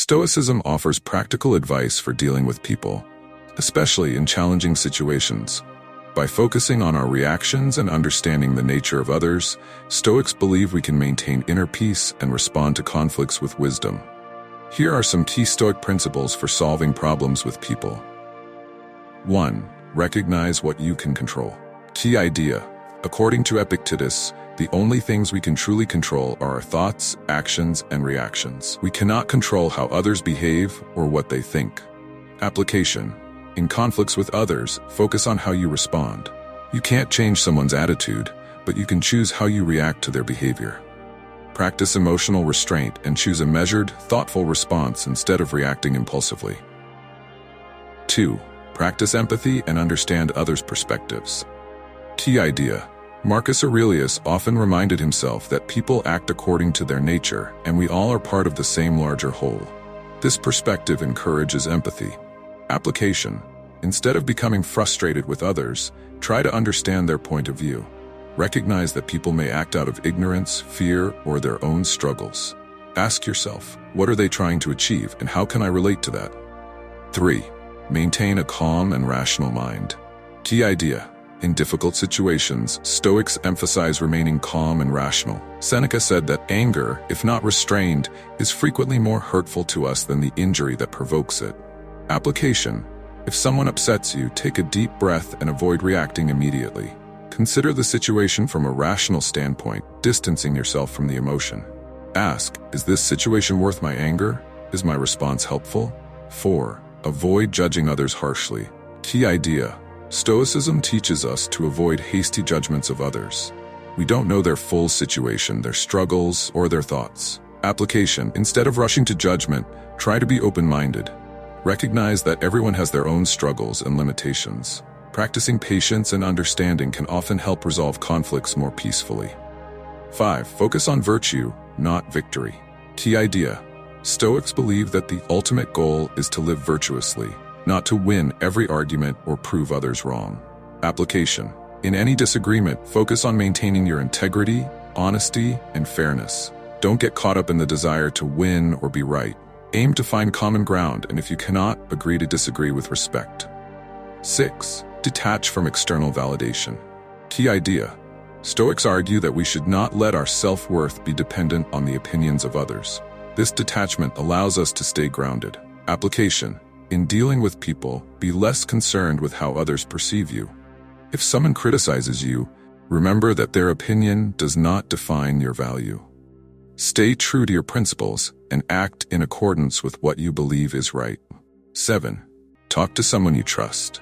Stoicism offers practical advice for dealing with people, especially in challenging situations. By focusing on our reactions and understanding the nature of others, Stoics believe we can maintain inner peace and respond to conflicts with wisdom. Here are some key Stoic principles for solving problems with people. 1. Recognize what you can control. Key idea. According to Epictetus, the only things we can truly control are our thoughts, actions, and reactions. We cannot control how others behave or what they think. Application. In conflicts with others, focus on how you respond. You can't change someone's attitude, but you can choose how you react to their behavior. Practice emotional restraint and choose a measured, thoughtful response instead of reacting impulsively. 2. Practice empathy and understand others' perspectives. Key idea. Marcus Aurelius often reminded himself that people act according to their nature, and we all are part of the same larger whole. This perspective encourages empathy. Application. Instead of becoming frustrated with others, try to understand their point of view. Recognize that people may act out of ignorance, fear, or their own struggles. Ask yourself, what are they trying to achieve, and how can I relate to that? 3. Maintain a calm and rational mind. Key idea. In difficult situations, Stoics emphasize remaining calm and rational. Seneca said that anger, if not restrained, is frequently more hurtful to us than the injury that provokes it. Application. If someone upsets you, take a deep breath and avoid reacting immediately. Consider the situation from a rational standpoint, distancing yourself from the emotion. Ask, is this situation worth my anger? Is my response helpful? 4. Avoid judging others harshly. Key idea. Stoicism teaches us to avoid hasty judgments of others. We don't know their full situation, their struggles, or their thoughts. Application. Instead of rushing to judgment, try to be open-minded. Recognize that everyone has their own struggles and limitations. Practicing patience and understanding can often help resolve conflicts more peacefully. 5. Focus on virtue, not victory. Key idea. Stoics believe that the ultimate goal is to live virtuously, not to win every argument or prove others wrong. Application. In any disagreement, focus on maintaining your integrity, honesty, and fairness. Don't get caught up in the desire to win or be right. Aim to find common ground, and if you cannot, agree to disagree with respect. 6. Detach from external validation. Key idea. Stoics argue that we should not let our self-worth be dependent on the opinions of others. This detachment allows us to stay grounded. Application. In dealing with people, be less concerned with how others perceive you. If someone criticizes you, remember that their opinion does not define your value. Stay true to your principles and act in accordance with what you believe is right. 7. Talk to someone you trust.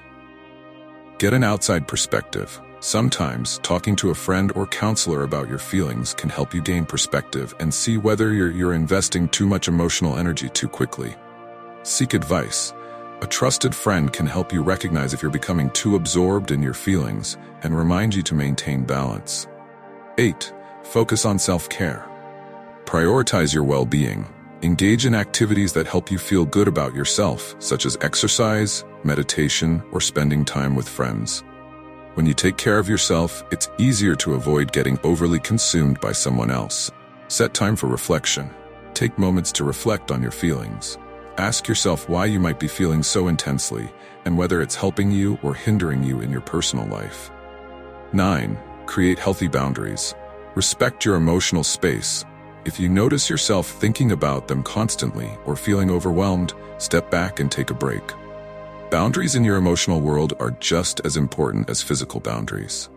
Get an outside perspective. Sometimes, talking to a friend or counselor about your feelings can help you gain perspective and see whether you're investing too much emotional energy too quickly. Seek advice. A trusted friend can help you recognize if you're becoming too absorbed in your feelings and remind you to maintain balance. 8. Focus on self-care. Prioritize your well-being. Engage in activities that help you feel good about yourself, such as exercise, meditation, or spending time with friends. When you take care of yourself, it's easier to avoid getting overly consumed by someone else. Set time for reflection. Take moments to reflect on your feelings. Ask yourself why you might be feeling so intensely, and whether it's helping you or hindering you in your personal life. 9. Create healthy boundaries. Respect your emotional space. If you notice yourself thinking about them constantly or feeling overwhelmed, step back and take a break. Boundaries in your emotional world are just as important as physical boundaries.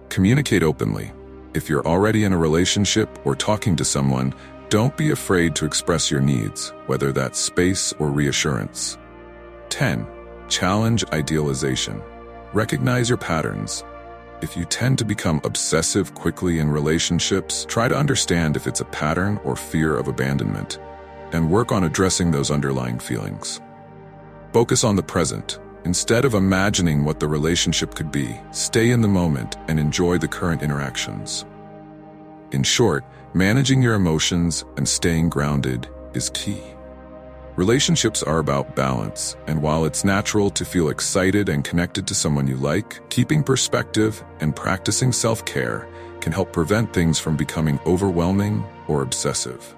Communicate openly. If you're already in a relationship or talking to someone, don't be afraid to express your needs, whether that's space or reassurance. 10. Challenge idealization. Recognize your patterns. If you tend to become obsessive quickly in relationships, try to understand if it's a pattern or fear of abandonment, and work on addressing those underlying feelings. Focus on the present. Instead of imagining what the relationship could be, stay in the moment and enjoy the current interactions. In short, managing your emotions and staying grounded is key. Relationships are about balance, and while it's natural to feel excited and connected to someone you like, keeping perspective and practicing self-care can help prevent things from becoming overwhelming or obsessive.